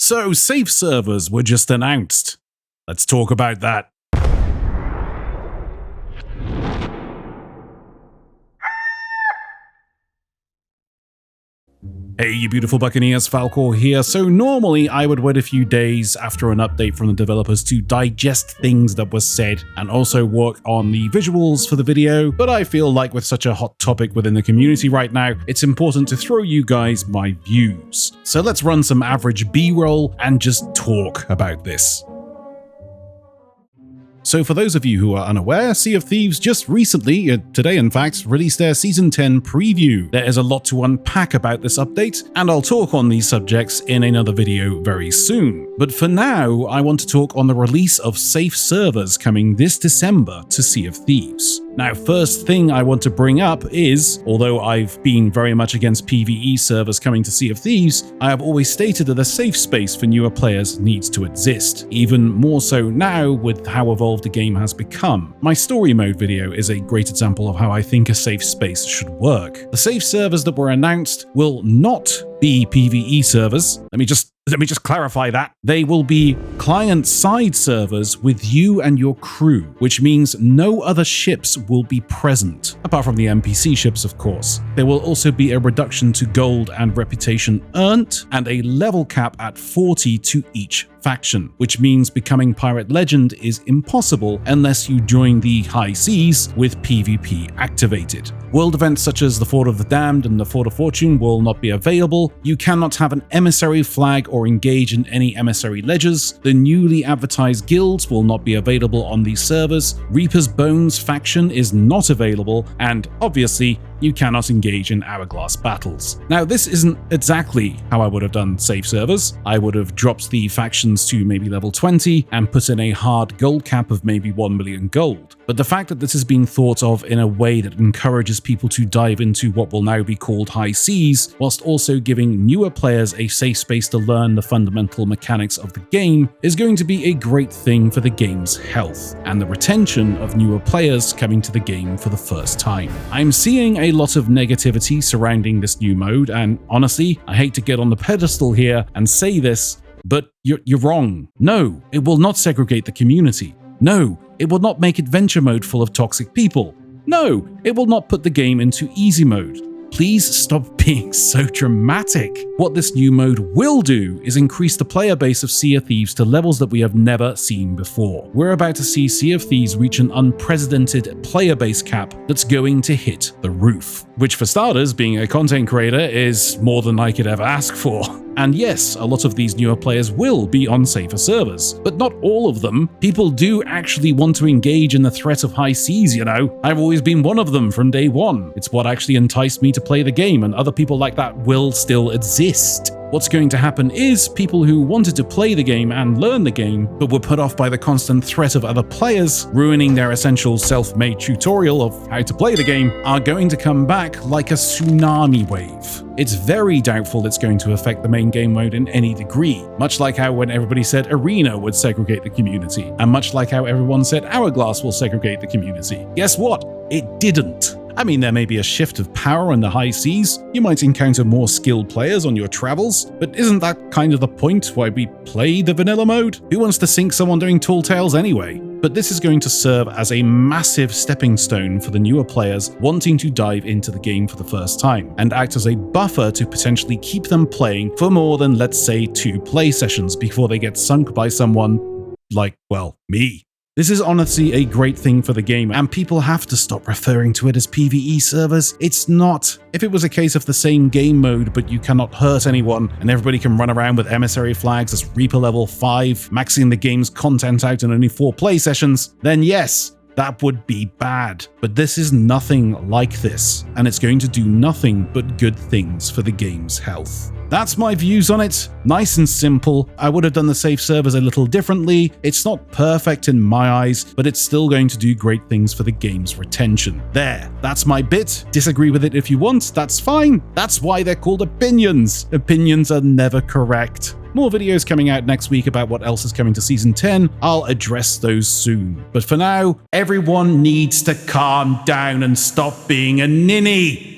So, safe servers were just announced. Let's talk about that. Hey, you beautiful Buccaneers, Falcore here. So normally I would wait a few days after an update from the developers to digest things that were said and also work on the visuals for the video, but I feel like with such a hot topic within the community right now, it's important to throw you guys my views. So let's run some average B-roll and just talk about this. So for those of you who are unaware, Sea of Thieves just recently, today in fact, released their Season 10 preview. There is a lot to unpack about this update, and I'll talk on these subjects in another video very soon. But for now, I want to talk on the release of safe servers coming this December to Sea of Thieves. Now, first thing I want to bring up is, although I've been very much against PvE servers coming to Sea of Thieves, I have always stated that a safe space for newer players needs to exist, even more so now with how evolved the game has become. My story mode video is a great example of how I think a safe space should work. The safe servers that were announced will not be PvE servers. Let me just clarify that. They will be client-side servers with you and your crew, which means no other ships will be present, apart from the NPC ships, of course. There will also be a reduction to gold and reputation earned, and a level cap at 40 to each faction, which means becoming Pirate Legend is impossible unless you join the High Seas with PvP activated. World events such as the Fort of the Damned and the Fort of Fortune will not be available. You cannot have an emissary flag or engage in any emissary ledgers. The newly advertised guilds will not be available on these servers. Reaper's Bones faction is not available, and obviously, you cannot engage in hourglass battles. Now, this isn't exactly how I would have done safe servers. I would have dropped the factions to maybe level 20 and put in a hard gold cap of maybe 1 million gold. But the fact that this has been thought of in a way that encourages people to dive into what will now be called High Seas, whilst also giving newer players a safe space to learn the fundamental mechanics of the game, is going to be a great thing for the game's health and the retention of newer players coming to the game for the first time. I'm seeing a lot of negativity surrounding this new mode, and honestly, I hate to get on the pedestal here and say this, but you're wrong. No, it will not segregate the community. No, it will not make adventure mode full of toxic people. No, it will not put the game into easy mode. Please stop being so dramatic. What this new mode will do is increase the player base of Sea of Thieves to levels that we have never seen before. We're about to see Sea of Thieves reach an unprecedented player base cap that's going to hit the roof. Which for starters, being a content creator, is more than I could ever ask for. And yes, a lot of these newer players will be on safer servers, but not all of them. People do actually want to engage in the threat of high seas, you know. I've always been one of them from day one. It's what actually enticed me to play the game, and other people like that will still exist. What's going to happen is people who wanted to play the game and learn the game, but were put off by the constant threat of other players ruining their essential self-made tutorial of how to play the game, are going to come back like a tsunami wave. It's very doubtful it's going to affect the main game mode in any degree, much like how when everybody said Arena would segregate the community, and much like how everyone said Hourglass will segregate the community. Guess what? It didn't. I mean, there may be a shift of power in the high seas, you might encounter more skilled players on your travels, but isn't that kind of the point why we play the vanilla mode? Who wants to sink someone doing tall tales anyway? But this is going to serve as a massive stepping stone for the newer players wanting to dive into the game for the first time, and act as a buffer to potentially keep them playing for more than, let's say, 2 play sessions before they get sunk by someone like, well, me. This is honestly a great thing for the game, and people have to stop referring to it as PvE servers. It's not. If it was a case of the same game mode, but you cannot hurt anyone, and everybody can run around with emissary flags as Reaper level 5, maxing the game's content out in only 4 play sessions, then yes, that would be bad. But this is nothing like this, and it's going to do nothing but good things for the game's health. That's my views on it. Nice and simple. I would have done the safe servers a little differently. It's not perfect in my eyes, but it's still going to do great things for the game's retention. There, that's my bit. Disagree with it if you want, that's fine. That's why they're called opinions. Opinions are never correct. More videos coming out next week about what else is coming to Season 10. I'll address those soon. But for now, everyone needs to calm down and stop being a ninny.